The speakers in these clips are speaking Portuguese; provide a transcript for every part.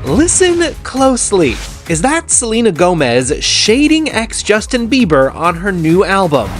Listen closely. Is that Selena Gomez shading ex-Justin Bieber on her new album?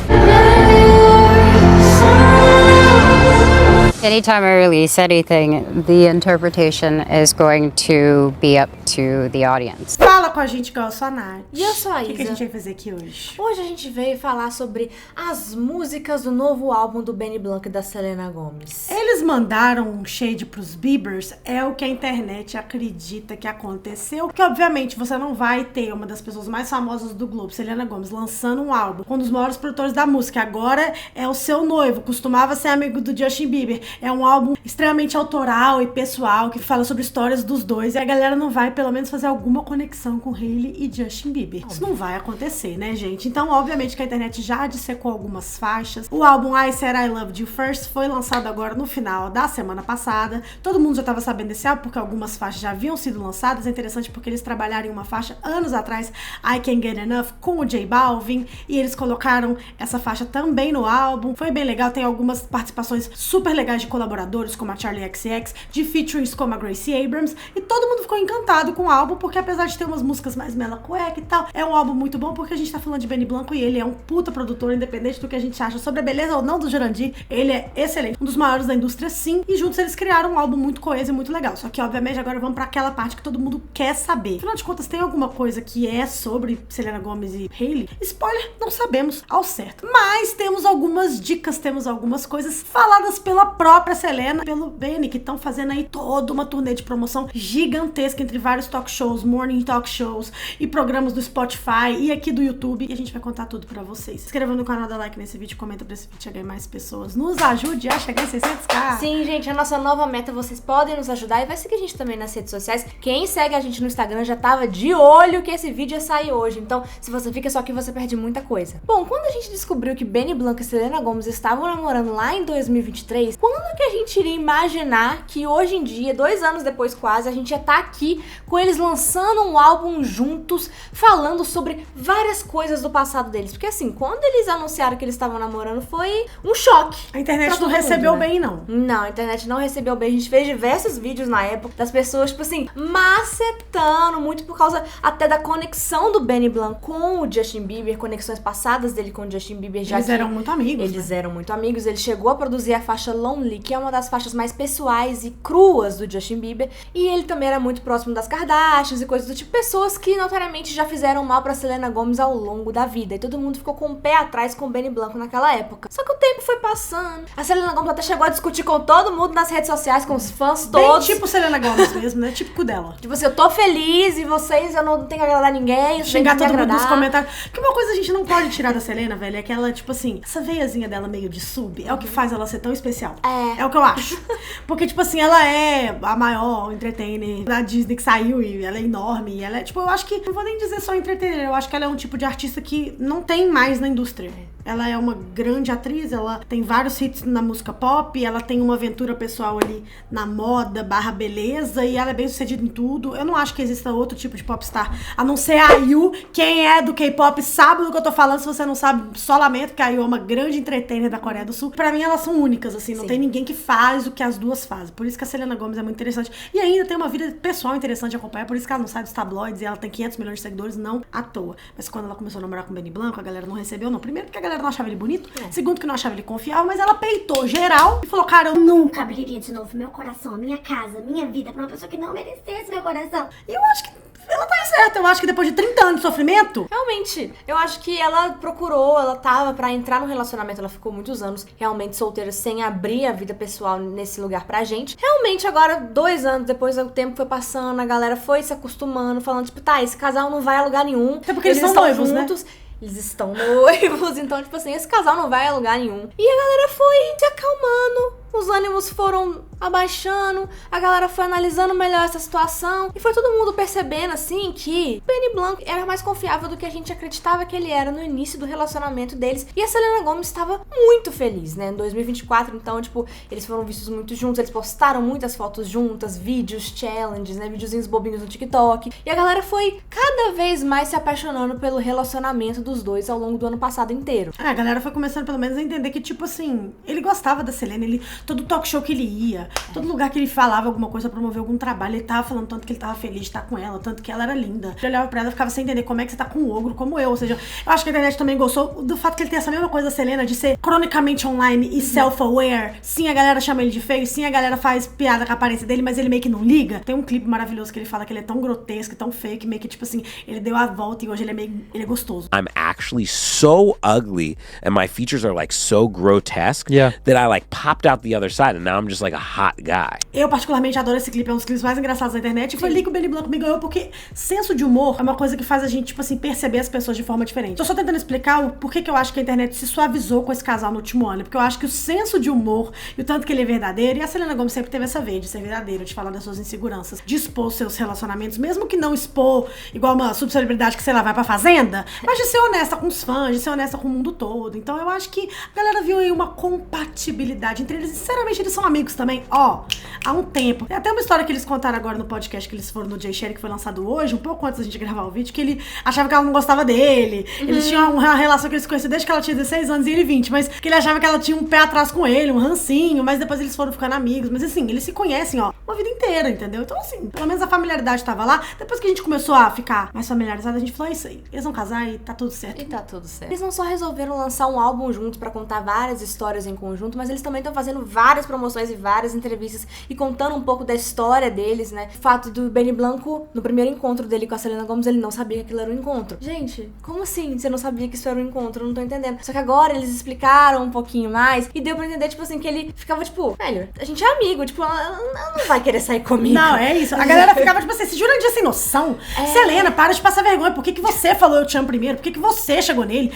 Anytime I release anything, the interpretation is going to be up to the audience. Fala com a gente, que eu sou a Nath. E eu sou a O Isa. que a gente vai fazer aqui hoje? Hoje a gente veio falar sobre as músicas do novo álbum do Benny Blanco e da Selena Gomez. Eles mandaram um shade pros Biebers, é o que a internet acredita que aconteceu. Que obviamente você não vai ter uma das pessoas mais famosas do Globo, Selena Gomez, lançando um álbum com um dos maiores produtores da música. Agora é o seu noivo, costumava ser amigo do Justin Bieber. É um álbum extremamente autoral e pessoal, que fala sobre histórias dos dois. E a galera não vai, pelo menos, fazer alguma conexão com Hailey e Justin Bieber. Isso não vai acontecer, né, gente? Então, obviamente, que a internet já dissecou algumas faixas. O álbum I Said I Loved You First foi lançado agora no final da semana passada. Todo mundo já estava sabendo desse álbum, porque algumas faixas já haviam sido lançadas. É interessante porque eles trabalharam em uma faixa anos atrás, I Can't Get Enough, com o J Balvin. E eles colocaram essa faixa também no álbum. Foi bem legal, tem algumas participações super legais de colaboradores, como a Charli XCX, de featurings como a Gracie Abrams, e todo mundo ficou encantado com o álbum, porque apesar de ter umas músicas mais mela cueca e tal, é um álbum muito bom, porque a gente tá falando de Benny Blanco e ele é um puta produtor, independente do que a gente acha sobre a beleza ou não do Jurandir, ele é excelente, um dos maiores da indústria sim, e juntos eles criaram um álbum muito coeso e muito legal. Só que obviamente agora vamos pra aquela parte que todo mundo quer saber. Afinal de contas, tem alguma coisa que é sobre Selena Gomez e Hailey? Spoiler, não sabemos ao certo, mas temos algumas dicas, temos algumas coisas faladas pela própria Selena, pelo Benny, que estão fazendo aí toda uma turnê de promoção gigantesca entre vários talk shows, morning talk shows e programas do Spotify e aqui do YouTube, e a gente vai contar tudo pra vocês. Se inscreva no canal, dá like nesse vídeo, comenta pra esse vídeo chegar em mais pessoas, nos ajude a chegar em 600k. Sim, gente, a nossa nova meta, vocês podem nos ajudar e vai seguir a gente também nas redes sociais. Quem segue a gente no Instagram já tava de olho que esse vídeo ia sair hoje, então se você fica só aqui, você perde muita coisa. Bom, quando a gente descobriu que Benny Blanco e Selena Gomez estavam namorando lá em 2023, quando que a gente iria imaginar que hoje em dia, 2 anos depois quase, a gente ia estar aqui com eles lançando um álbum juntos, falando sobre várias coisas do passado deles? Porque assim, quando eles anunciaram que eles estavam namorando, foi um choque. A internet não recebeu bem, não. Não, a internet não recebeu bem. A gente fez diversos vídeos na época das pessoas, tipo assim, macetando, muito por causa até da conexão do Benny Blanco com o Justin Bieber, conexões passadas dele com o Justin Bieber. Já eles eram muito amigos. Eles eram muito amigos. Ele chegou a produzir a faixa Lonely, que é uma das faixas mais pessoais e cruas do Justin Bieber. E ele também era muito próximo das Kardashians e coisas do tipo. Pessoas que notoriamente já fizeram mal pra Selena Gomez ao longo da vida. E todo mundo ficou com o pé atrás com o Benny Blanco naquela época. Só que o tempo foi passando. A Selena Gomez até chegou a discutir com todo mundo nas redes sociais, com os fãs todos. Bem tipo Selena Gomez mesmo, né? Típico dela. Tipo assim, eu tô feliz e vocês, eu não tenho que agradar ninguém. Eu Xingar tenho que todo mundo nos agradar. comentários. Que uma coisa a gente não pode tirar da Selena, velho, é que ela, tipo assim, essa veiazinha dela meio de sub é o que faz ela ser tão especial. É o que eu acho. Porque, tipo assim, ela é a maior entertainer da Disney que saiu e ela é enorme. E ela é, tipo, eu acho que, não vou nem dizer só entertainer, eu acho que ela é um tipo de artista que não tem mais na indústria. Ela é uma grande atriz, ela tem vários hits na música pop, ela tem uma aventura pessoal ali na moda, beleza, e ela é bem sucedida em tudo. Eu não acho que exista outro tipo de popstar, a não ser a IU. Quem é do K-pop sabe do que eu tô falando, se você não sabe, só lamento, porque a IU é uma grande entertainer da Coreia do Sul. Pra mim, elas são únicas, assim, não tem ninguém que faz o que as duas fazem. Por isso que a Selena Gomez é muito interessante. E ainda tem uma vida pessoal interessante de acompanhar, por isso que ela não sai dos tabloides e ela tem 500 milhões de seguidores, não à toa. Mas quando ela começou a namorar com o Benny Blanco, a galera não recebeu, não. Primeiro porque a galera não achava ele bonito, segundo que não achava ele confiável, mas ela peitou geral e falou, cara, eu Nunca abriria de novo meu coração, minha casa, minha vida pra uma pessoa que não merecesse meu coração. E eu acho que ela tá certa. Eu acho que depois de 30 anos de sofrimento, Realmente, eu acho que ela procurou, ela tava pra entrar no relacionamento, ela ficou muitos anos realmente solteira, sem abrir a vida pessoal nesse lugar pra gente. Realmente, agora, 2 anos depois, o tempo foi passando, a galera foi se acostumando, falando, tipo, tá, esse casal não vai a lugar nenhum. Até porque eles são estão noivos, né? juntos. Eles estão noivos, então, tipo assim, esse casal não vai a lugar nenhum. E a galera foi se acalmando, os ânimos foram abaixando, a galera foi analisando melhor essa situação e foi todo mundo percebendo, assim, que Benny Blanco era mais confiável do que a gente acreditava que ele era no início do relacionamento deles. E a Selena Gomez estava muito feliz, né? Em 2024, então, tipo, eles foram vistos muito juntos, eles postaram muitas fotos juntas, vídeos, challenges, né? Videozinhos bobinhos no TikTok. E a galera foi cada vez mais se apaixonando pelo relacionamento dos dois ao longo do ano passado inteiro. a galera foi começando pelo menos a entender que, tipo assim, ele gostava da Selena, ele todo talk show que ele ia, todo lugar que ele falava alguma coisa, promover algum trabalho, ele tava falando tanto que ele tava feliz de estar com ela, tanto que ela era linda. Ele olhava pra ela e ficava sem entender como é que você tá com um ogro como eu. Ou seja, eu acho que a internet também gostou do fato que ele tem essa mesma coisa da Selena, de ser cronicamente online e self-aware. Sim, a galera chama ele de feio, sim, a galera faz piada com a aparência dele, mas ele meio que não liga. Tem um clipe maravilhoso que ele fala que ele é tão grotesco, tão feio, que meio que, tipo assim, ele deu a volta e hoje ele é gostoso. I'm actually so ugly and my features are like so grotesque that I like popped out the other side and now I'm just like a hot guy. Eu particularmente adoro esse clipe, é um dos clipes mais engraçados da internet. E foi ali que o Benny Blanco me ganhou, porque senso de humor é uma coisa que faz a gente, tipo assim, perceber as pessoas de forma diferente. Tô só tentando explicar o porquê que eu acho que a internet se suavizou com esse casal no último ano. Porque eu acho que o senso de humor e o tanto que ele é verdadeiro, e a Selena Gomez sempre teve essa veia de ser verdadeira, de falar das suas inseguranças, de expor seus relacionamentos, mesmo que não expor igual uma subcelebridade que, sei lá, vai pra fazenda, mas de ser honesta com os fãs, de ser honesta com o mundo todo. Então eu acho que a galera viu aí uma compatibilidade entre eles. E, sinceramente, eles são amigos também, ó, há um tempo. Tem até uma história que eles contaram agora no podcast que eles foram no Jay Sherry, que foi lançado hoje, um pouco antes da gente gravar o vídeo, que ele achava que ela não gostava dele. Eles tinham uma relação que eles se conheciam desde que ela tinha 16 anos e ele 20, mas que ele achava que ela tinha um pé atrás com ele, um rancinho, mas depois eles foram ficando amigos. Mas assim, eles se conhecem, ó, uma vida inteira, entendeu? Então assim, pelo menos a familiaridade tava lá. Depois que a gente começou a ficar mais familiarizado, a gente falou, é isso aí, eles vão casar e tá tudo certo. E tá tudo certo. Eles não só resolveram lançar um álbum juntos pra contar várias histórias em conjunto, mas eles também estão fazendo várias promoções e várias entrevistas e contando um pouco da história deles, né? O fato do Benny Blanco, no primeiro encontro dele com a Selena Gomez, ele não sabia que aquilo era um encontro. Gente, como assim você não sabia que isso era um encontro? Eu não tô entendendo. Só que agora eles explicaram um pouquinho mais e deu pra entender, tipo assim, que ele ficava tipo, velho, a gente é amigo, tipo, ela não vai querer sair comigo. Não, é isso. A galera ficava tipo assim, se jura de sem noção. Selena, para de passar vergonha. Por que você falou eu te amo primeiro? Por que você chegou nele?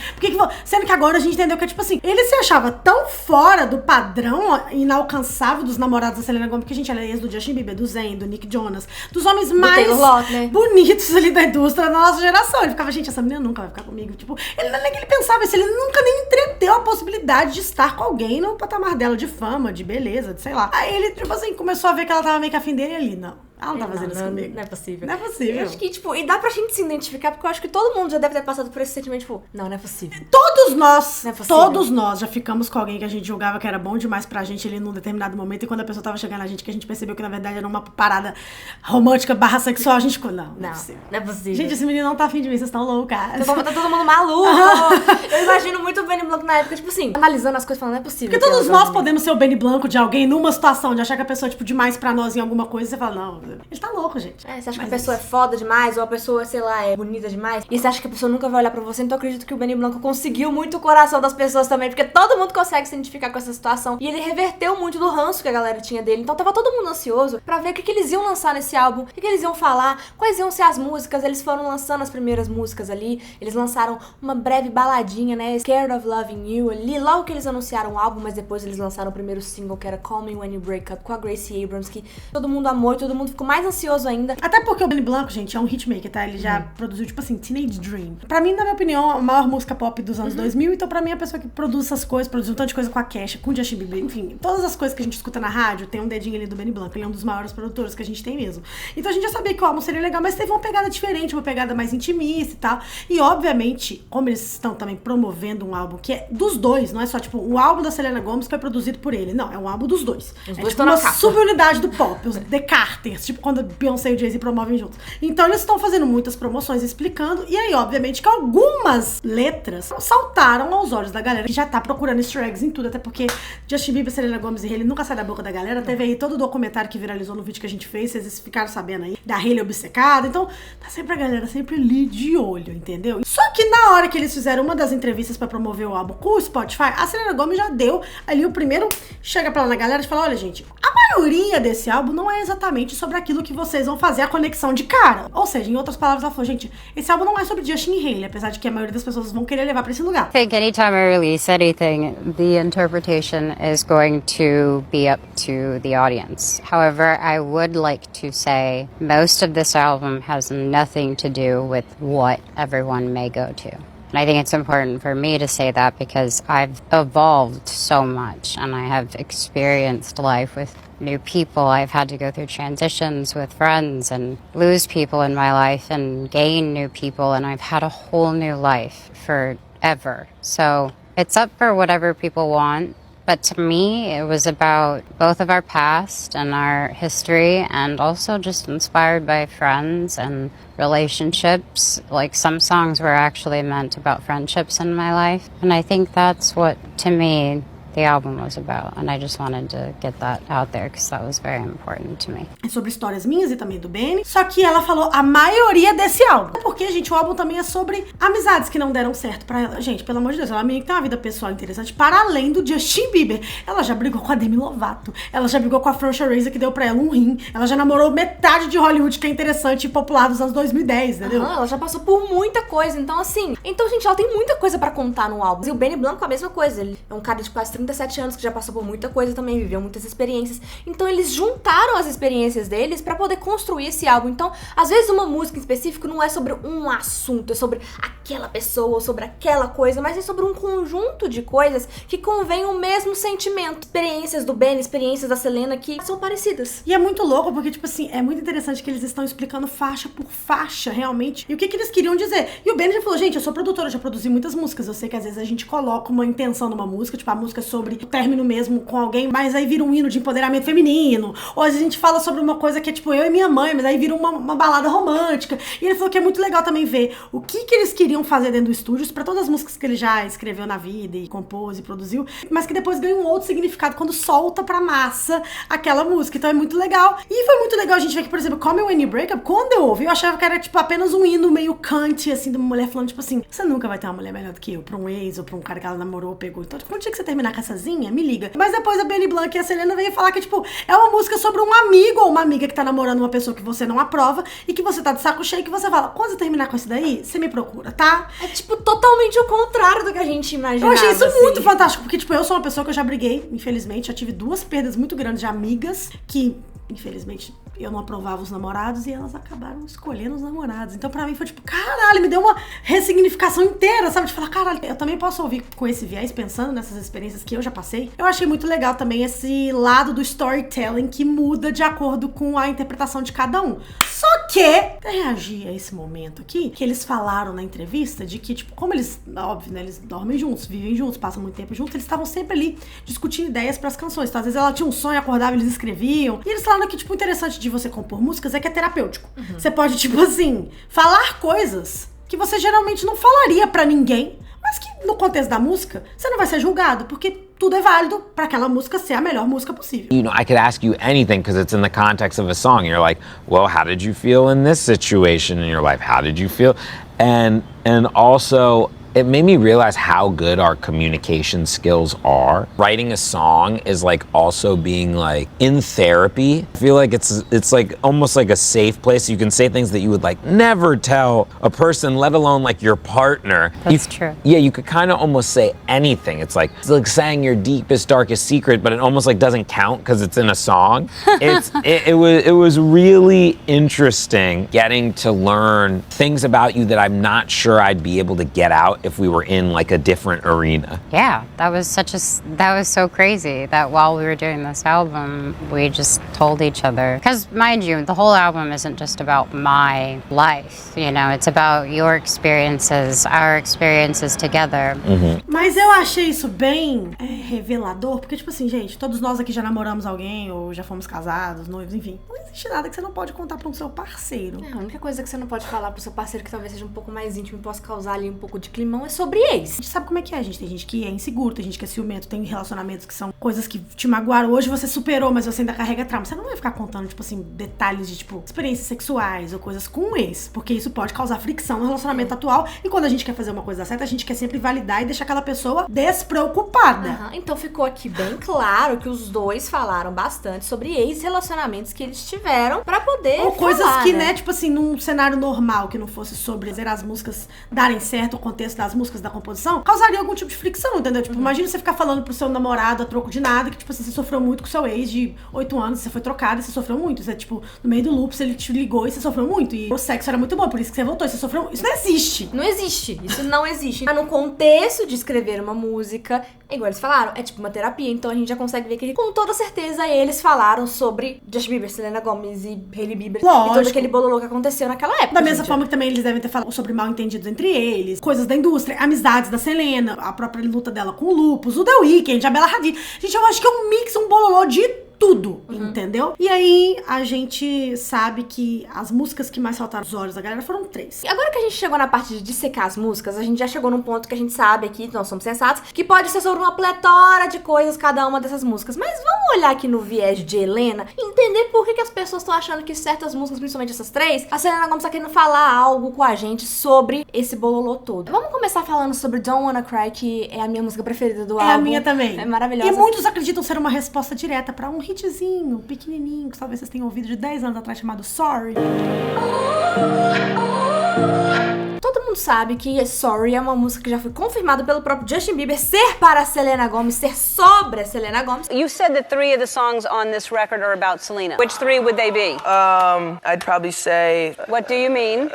Sendo que agora a gente entendeu que é tipo assim, ele se achava tão fora do padrão inalcançável dos namorados da Selena Gomez, que a gente era ex do Justin Bieber, do Zayn, do Nick Jonas, dos homens mais bonitos ali da indústria da nossa geração. Ele ficava, gente, essa menina nunca vai ficar comigo. Tipo, ele não é nem que ele pensava isso, ele nunca nem entreteu a possibilidade de estar com alguém no patamar dela de fama, de beleza, de sei lá. Aí ele, tipo assim, começou a ver que ela tava meio que afim dele e ali, não. Ela não tá fazendo isso comigo. Não é possível. Não é possível. Eu acho que, tipo, e dá pra gente se identificar, porque eu acho que todo mundo já deve ter passado por esse sentimento, tipo, não é possível. Todos nós já ficamos com alguém que a gente julgava que era bom demais pra gente ali num determinado momento, e quando a pessoa tava chegando a gente, que a gente percebeu que na verdade era uma parada romântica / sexual, a gente ficou, não é possível. Não é possível. Gente, esse menino não tá afim de mim, vocês estão loucas. Tá todo mundo maluco. Eu imagino muito o Benny Blanco na época, tipo assim, analisando as coisas, falando, não é possível. Porque todos nós podemos ser o Benny Blanco de alguém numa situação de achar que a pessoa é, tipo, demais pra nós em alguma coisa, e você fala, não, ele tá louco, gente. Você acha que a pessoa é foda demais, ou a pessoa, sei lá, é bonita demais, e você acha que a pessoa nunca vai olhar pra você, então eu acredito que o Benny Blanco conseguiu muito o coração das pessoas também, porque todo mundo consegue se identificar com essa situação, e ele reverteu muito do ranço que a galera tinha dele, então tava todo mundo ansioso pra ver o que eles iam lançar nesse álbum, o que eles iam falar, quais iam ser as músicas. Eles foram lançando as primeiras músicas ali, eles lançaram uma breve baladinha, né, Scared of Loving You, ali, logo que eles anunciaram o álbum, mas depois eles lançaram o primeiro single, que era Call Me When You Break Up, com a Gracie Abrams, que todo mundo amou e todo mundo ficou mais ansioso ainda. Até porque o Benny Blanco, gente, é um hitmaker, tá? Ele já produziu, tipo assim, Teenage Dream. Pra mim, na minha opinião, a maior música pop dos anos 2000. Então, pra mim, a pessoa que produz essas coisas, produziu um tanto de coisa com a Kesha, com o Justin Bieber, enfim. Todas as coisas que a gente escuta na rádio, tem um dedinho ali do Benny Blanco. Ele é um dos maiores produtores que a gente tem mesmo. Então, a gente já sabia que o álbum seria legal, mas teve uma pegada diferente, uma pegada mais intimista e tal. E, obviamente, como eles estão também promovendo um álbum que é dos dois, não é só, tipo, o álbum da Selena Gomez foi produzido por ele. Não, é um álbum dos dois. Os é dois tipo uma subunidade do pop, os The Carters, tipo quando Beyoncé e o Jay-Z promovem juntos. Então eles estão fazendo muitas promoções explicando, e aí obviamente que algumas letras saltaram aos olhos da galera que já tá procurando easter eggs em tudo, até porque Justin Bieber, Selena Gomez e Hailey nunca sai da boca da galera. Teve aí todo o documentário que viralizou no vídeo que a gente fez, vocês ficaram sabendo aí, da Hailey obcecada. Então tá sempre a galera sempre ali de olho, entendeu? Só que na hora que eles fizeram uma das entrevistas pra promover o álbum com o Spotify, a Selena Gomez já deu ali o primeiro, chega pra lá na galera e fala, olha gente, a maioria desse álbum não é exatamente sobre aquilo que vocês vão fazer a conexão de cara. Ou seja, em outras palavras, ela falou, gente, esse álbum não é sobre Justin e Hailey, apesar de que a maioria das pessoas vão querer levar pra esse lugar. I think anytime I release anything, the interpretation is going to be up to the audience. However, I would like to say most of this album has nothing to do with what everyone may go to. And I think it's important for me to say that because I've evolved so much and I have experienced life with new people. I've had to go through transitions with friends and lose people in my life and gain new people, and I've had a whole new life forever. So it's up for whatever people want. But to me, it was about both of our past and our history, and also just inspired by friends and relationships. Like, some songs were actually meant about friendships in my life. And I think that's what, to me, the album was about, and I just wanted to get that out there because that was very important to me. É sobre histórias minhas e também do Benny, só que ela falou a maioria desse álbum. Porque, gente, o álbum também é sobre amizades que não deram certo pra ela. Gente, pelo amor de Deus, ela é uma menina que tem uma vida pessoal interessante, para além do Justin Bieber. Ela já brigou com a Demi Lovato, ela já brigou com a Fran Fraser, que deu pra ela um rim, ela já namorou metade de Hollywood, que é interessante e popular dos anos 2010, entendeu? Ela já passou por muita coisa, então assim... Então, gente, ela tem muita coisa pra contar no álbum. E o Benny Blanco é a mesma coisa, ele é um cara de quase 37 anos que já passou por muita coisa também, viveu muitas experiências. Então eles juntaram as experiências deles pra poder construir esse álbum. Então, às vezes uma música em específico não é sobre um assunto, é sobre aquela pessoa ou sobre aquela coisa, mas é sobre um conjunto de coisas que convém o mesmo sentimento. Experiências do Benny, experiências da Selena que são parecidas. E é muito louco porque, tipo assim, é muito interessante que eles estão explicando faixa por faixa, realmente, e o que eles queriam dizer. E o Benny já falou, gente, eu sou produtora, eu já produzi muitas músicas, eu sei que às vezes a gente coloca uma intenção numa música, tipo, a música é sobre o término mesmo com alguém, mas aí vira um hino de empoderamento feminino, ou às vezes a gente fala sobre uma coisa que é tipo eu e minha mãe, mas aí vira uma balada romântica. E ele falou que é muito legal também ver o que eles queriam fazer dentro do estúdio, pra todas as músicas que ele já escreveu na vida e compôs e produziu, mas que depois ganha um outro significado quando solta pra massa aquela música. Então é muito legal. E foi muito legal a gente ver que, por exemplo, Call Me When You Break Up, quando eu ouvi, eu achava que era tipo apenas um hino meio cante, assim, de uma mulher falando tipo assim, você nunca vai ter uma mulher melhor do que eu, pra um ex ou pra um cara que ela namorou ou pegou. Então, tipo, quando tinha que você terminar comessazinha, me liga. Mas depois a Benny Blanco e a Selena veio falar que, tipo, é uma música sobre um amigo ou uma amiga que tá namorando uma pessoa que você não aprova e que você tá de saco cheio, que você fala, quando você terminar com isso daí, você me procura, tá? É, tipo, totalmente o contrário do que a gente imaginava. Eu achei isso assim. muito fantástico, porque, tipo, eu sou uma pessoa que eu já briguei, infelizmente, já tive 2 perdas muito grandes de amigas que, infelizmente, eu não aprovava os namorados e elas acabaram escolhendo os namorados. Então, pra mim, foi tipo, caralho, me deu uma ressignificação inteira, sabe? De falar, caralho, eu também posso ouvir com esse viés, pensando nessas experiências que eu já passei. Eu achei muito legal também esse lado do storytelling que muda de acordo com a interpretação de cada um. Só que, pra reagir a esse momento aqui, que eles falaram na entrevista de que, tipo, como eles, óbvio, né, eles dormem juntos, vivem juntos, passam muito tempo juntos, eles estavam sempre ali discutindo ideias pras canções. Então, às vezes ela tinha um sonho, acordava, eles escreviam. E eles falaram que, tipo, o interessante de você compor músicas é que é terapêutico. Você pode, tipo assim, falar coisas que você geralmente não falaria pra ninguém, mas que no contexto da música, você não vai ser julgado, porque tudo é válido pra aquela música ser a melhor música possível. You know, I could ask you anything because it's in the context of a song. You're like, well, how did you feel in this situation in your life? How did you feel? And also, it made me realize how good our communication skills are. Writing a song is like also being like in therapy. I feel like it's like almost like a safe place. You can say things that you would like never tell a person, let alone like your partner. That's true. Yeah, you could kind of almost say anything. It's like saying your deepest, darkest secret, but it almost like doesn't count because it's in a song. It was really interesting getting to learn things about you that I'm not sure I'd be able to get out if we were in like a different arena. Yeah, that was so crazy that while we were doing this album, we just told each other. Because mind you, the whole album isn't just about my life, you know, it's about your experiences, our experiences together. Mas eu achei isso bem revelador, porque, tipo assim, gente, todos nós aqui já namoramos alguém, ou já fomos casados, noivos, enfim. Não existe nada que você não pode contar pra um seu parceiro. A única coisa que você não pode falar pro seu parceiro que talvez seja um pouco mais íntimo e possa causar ali um pouco de climão é sobre ex. A gente sabe como é que é, gente. Tem gente que é inseguro, tem gente que é ciumento, tem relacionamentos que são coisas que te magoaram. Hoje você superou, mas você ainda carrega trauma. Você não vai ficar contando, tipo assim, detalhes de, tipo, experiências sexuais ou coisas com um ex, porque isso pode causar fricção no relacionamento atual. E quando a gente quer fazer uma coisa certa, a gente quer sempre validar e deixar aquela pessoa despreocupada. Então ficou aqui bem claro que os dois falaram bastante sobre ex-relacionamentos que eles tiveram pra poder ou coisas falar, que, né, tipo assim, num cenário normal, que não fosse sobre fazer as músicas darem certo, o contexto das músicas, da composição, causaria algum tipo de fricção, entendeu? Tipo, imagina você ficar falando pro seu namorado a troco de nada, que, tipo assim, você sofreu muito com seu ex de 8 anos, você foi trocada e você sofreu muito. Você, tipo, no meio do loop, ele te ligou e você sofreu muito. E o sexo era muito bom, por isso que você voltou e você sofreu. Isso não existe. Não existe. Isso não existe. Mas no contexto de escrever uma música, igual eles falaram, é tipo uma terapia. Então a gente já consegue ver que, com toda certeza, eles falaram sobre Justin Bieber, Selena Gomez e Hailey Bieber. Lógico. E todo aquele bololô que aconteceu naquela época. Da mesma forma que também eles devem ter falado sobre mal entendidos entre eles, coisas da indústria indústria, amizades da Selena, a própria luta dela com o Lupus, o The Weeknd, a Bella Hadid. Gente, eu acho que é um mix, um bololô de tudo, entendeu? E aí, a gente sabe que as músicas que mais saltaram os olhos da galera foram 3. E agora que a gente chegou na parte de dissecar as músicas, a gente já chegou num ponto que a gente sabe aqui, nós somos sensatos, que pode ser sobre uma pletora de coisas cada uma dessas músicas. Mas vamos olhar aqui no viés de Helena e entender por que as pessoas estão achando que certas músicas, principalmente essas 3, a Selena Gomez tá querendo falar algo com a gente sobre esse bololô todo. Vamos começar falando sobre Don't Wanna Cry, que é a minha música preferida do álbum. É a minha também. É maravilhosa. E muitos acreditam ser uma resposta direta pra um hitzinho pequenininho, que talvez vocês tenham ouvido de 10 anos atrás, chamado Sorry. Todo mundo sabe que Sorry é uma música que já foi confirmada pelo próprio Justin Bieber ser para a Selena Gomez, ser sobre a Selena Gomez. You said that 3 of the songs on this record are about Selena. Which 3 would they be? I'd probably say... What do you mean?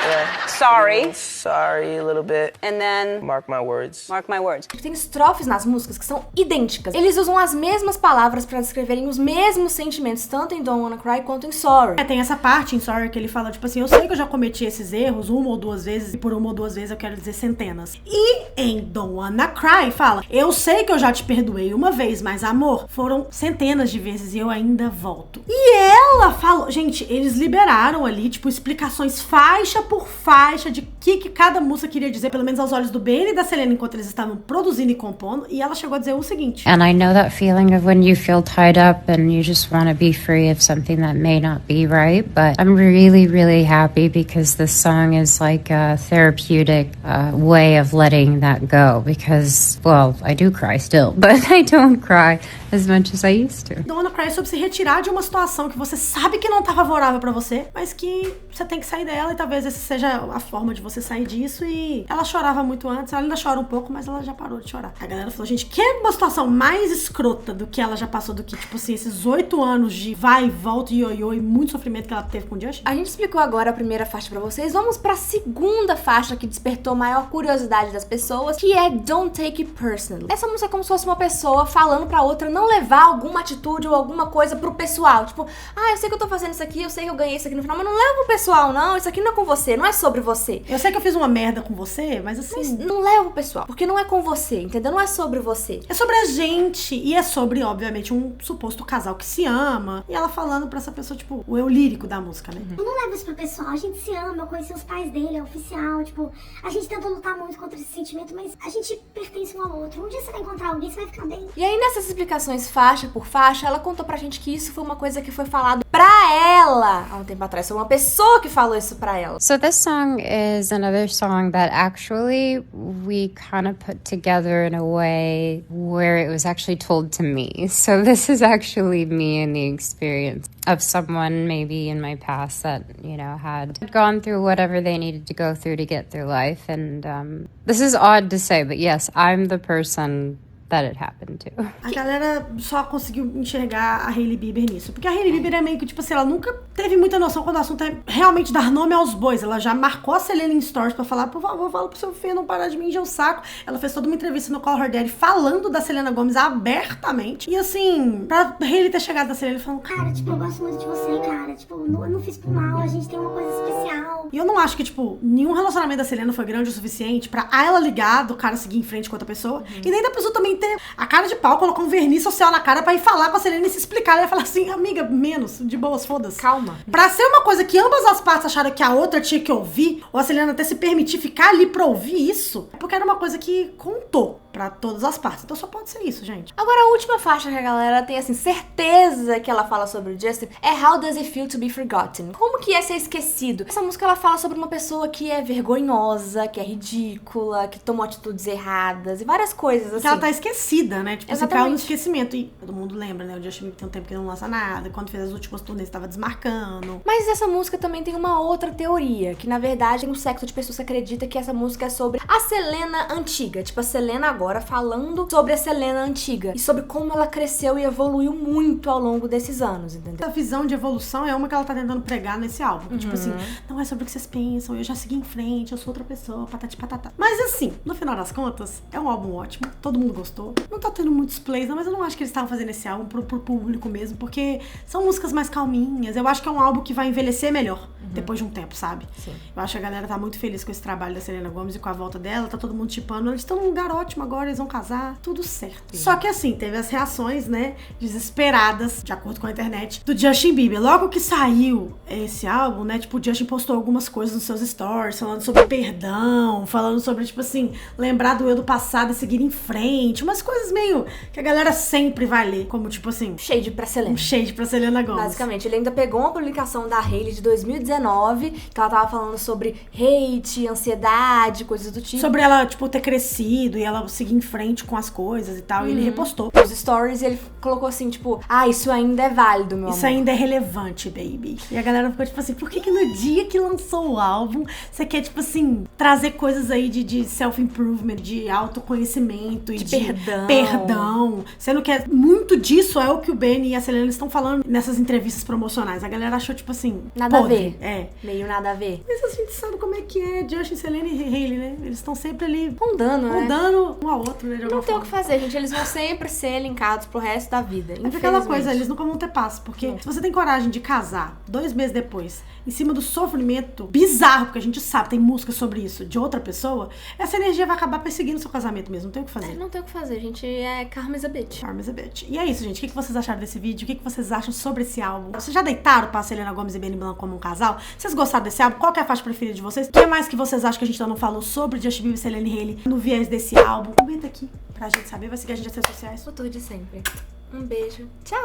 Yeah. Sorry. Sorry, a little bit. And then... Mark my words. Mark my words. Tem estrofes nas músicas que são idênticas. Eles usam as mesmas palavras pra descreverem os mesmos sentimentos, tanto em Don't Wanna Cry quanto em Sorry. Tem essa parte em Sorry que ele fala, tipo assim, eu sei que eu já cometi esses erros 1 ou 2 vezes, e por 1 ou 2 vezes eu quero dizer centenas. E em Don't Wanna Cry fala, eu sei que eu já te perdoei uma vez, mas amor, foram centenas de vezes e eu ainda volto. E ela falou, gente, eles liberaram ali, tipo, explicações faixa por faixa de que cada música queria dizer, pelo menos aos olhos do Ben e da Selena, enquanto eles estavam produzindo e compondo, e ela chegou a dizer o seguinte. And I know that feeling of when you feel tied up and you just want to be free of something that may not be right, but I'm really, really happy because this song is like a therapeutic way of letting that go because, well, I do cry still, but I don't cry as much as I used to. Don't Wanna Cry é sobre se retirar de uma situação que você sabe que não tá favorável pra você, mas que você tem que sair dela e talvez essa seja a forma de você sair disso. E ela chorava muito antes, ela ainda chora um pouco, mas ela já parou de chorar. A galera falou, gente, que uma situação mais escrota do que ela já passou, do que, tipo assim, esses 8 anos de vai e volta, ioiô e muito sofrimento que ela teve com o Justin. A gente explicou agora a primeira faixa pra vocês, vamos pra segunda faixa que despertou maior curiosidade das pessoas, que é Don't Take It Personally. Essa música é como se fosse uma pessoa falando pra outra não levar alguma atitude ou alguma coisa pro pessoal, tipo, eu sei que eu tô fazendo isso aqui, eu sei que eu ganhei isso aqui no final, mas não leva pro pessoal não, isso aqui não é com você, não é sobre você. Eu sei que eu fiz uma merda com você, mas assim... Mas não leva pro pessoal, porque não é com você, entendeu? Não é sobre você. É sobre a gente, e é sobre, obviamente, um suposto casal que se ama, e ela falando pra essa pessoa, tipo, o eu lírico da música, né? Eu não levo isso pro pessoal, a gente se ama, eu conheci os pais dele, é oficial, tipo, a gente tenta lutar muito contra esse sentimento, mas a gente pertence um ao outro. Um dia você vai encontrar alguém, você vai ficar bem. E aí, nessas explicações faixa por faixa, ela contou pra gente que isso foi uma coisa que foi falado pra ela há um tempo atrás. Foi uma pessoa que falou isso pra ela. So this song is another song that actually we kind of put together in a way where it was actually told to me. So this is actually me and the experience of someone maybe in my past that, you know, had gone through whatever they needed to go through to get through life. And this is odd to say, but yes, I'm the person that it happened to. A galera só conseguiu enxergar a Hailey Bieber nisso. Porque a Hailey Bieber é meio que, tipo assim, ela nunca teve muita noção quando o assunto é realmente dar nome aos bois. Ela já marcou a Selena em stories pra falar, por favor, fala pro seu filho não parar de me encher o saco. Ela fez toda uma entrevista no Call Her Daddy falando da Selena Gomez abertamente. E assim, pra Hailey ter chegado da Selena e falando, cara, tipo, eu gosto muito de você, cara. Tipo, eu não fiz por mal, a gente tem uma coisa especial. E eu não acho que, tipo, nenhum relacionamento da Selena foi grande o suficiente pra ela ligar do cara seguir em frente com outra pessoa. E nem da pessoa também ter a cara de pau, colocar um verniz social na cara pra ir falar com a Selena e se explicar. Ela ia falar assim, amiga, menos, de boas, foda-se. Calma. Pra ser uma coisa que ambas as partes acharam que a outra tinha que ouvir, ou a Selena até se permitir ficar ali pra ouvir isso, porque era uma coisa que contou pra todas as partes. Então só pode ser isso, gente. Agora, a última faixa que a galera tem, assim, certeza que ela fala sobre o Justin é How Does It Feel to Be Forgotten? Como que é ser esquecido? Essa música, ela fala sobre uma pessoa que é vergonhosa, que é ridícula, que tomou atitudes erradas e várias coisas, assim. Que ela tá esquecida, né? Tipo, você caiu no Exatamente. esquecimento. E todo mundo lembra, né? O Justin Bieber tem um tempo que não lança nada. Quando fez as últimas turnês, tava desmarcando. Mas essa música também tem uma outra teoria, que na verdade tem um secto de pessoas que acredita que essa música é sobre a Selena antiga. Tipo, a Selena agora falando sobre a Selena antiga. E sobre como ela cresceu e evoluiu muito ao longo desses anos, entendeu? A visão de evolução é uma que ela tá tentando pregar nesse álbum. Tipo assim, não é sobre o que vocês pensam, eu já segui em frente, eu sou outra pessoa, patati patatá. Mas assim, no final das contas, é um álbum ótimo, todo mundo gostou. Não tá tendo muitos plays, não, mas eu não acho que eles estavam fazendo esse álbum pro público mesmo, porque são músicas mais calminhas. Eu acho que é um álbum que vai envelhecer melhor. depois de um tempo, sabe? Sim. Eu acho que a galera tá muito feliz com esse trabalho da Selena Gomez e com a volta dela, tá todo mundo tipando, eles estão num lugar ótimo agora, eles vão casar, tudo certo. Só que assim, teve as reações, né, desesperadas, de acordo com a internet, do Justin Bieber. Logo que saiu esse álbum, né, tipo, o Justin postou algumas coisas nos seus stories, falando sobre perdão, falando sobre, tipo assim, lembrar do eu do passado e seguir em frente, umas coisas meio que a galera sempre vai ler, como tipo assim, Shade pra Selena. um shade pra Selena Gomez. Basicamente, ele ainda pegou uma publicação da Hailey de 2019, que ela tava falando sobre hate, ansiedade, coisas do tipo. Sobre ela, tipo, ter crescido e ela seguir em frente com as coisas e tal, e ele repostou. Os stories, ele colocou assim, tipo, isso ainda é válido, meu amor. Isso ainda é relevante, baby. E a galera ficou tipo assim, por que no dia que lançou o álbum, você quer, tipo assim, trazer coisas aí de self-improvement, de autoconhecimento e de perdão. Sendo que muito disso é o que o Benny e a Selena estão falando nessas entrevistas promocionais. A galera achou, tipo assim, nada podre. a ver. É. Meio nada a ver. Mas a gente sabe como é que é Justin, Selena e Hailey, né? Eles estão sempre ali Rondando, né? mudando um ao outro, né? Não tem o que fazer, gente. Eles vão sempre ser linkados pro resto da vida. É aquela coisa, eles nunca vão ter paz. Porque se você tem coragem de casar 2 meses depois, em cima do sofrimento bizarro, porque a gente sabe, tem música sobre isso, de outra pessoa, essa energia vai acabar perseguindo o seu casamento mesmo. Não tem o que fazer. Não tem o que fazer, gente. Karma is a bitch. Karma is a bitch. E é isso, gente. O que vocês acharam desse vídeo? O que vocês acham sobre esse álbum? Vocês já deitaram pra Selena Gomez e Benny Blanco como um casal? Vocês gostaram desse álbum? Qual que é a faixa preferida de vocês? O que mais que vocês acham que a gente ainda não falou sobre Justin Bieber, Selena e Hailey no viés desse álbum? Comenta aqui pra gente saber. Vai seguir a gente nas redes sociais. O tour de sempre. Um beijo. Tchau!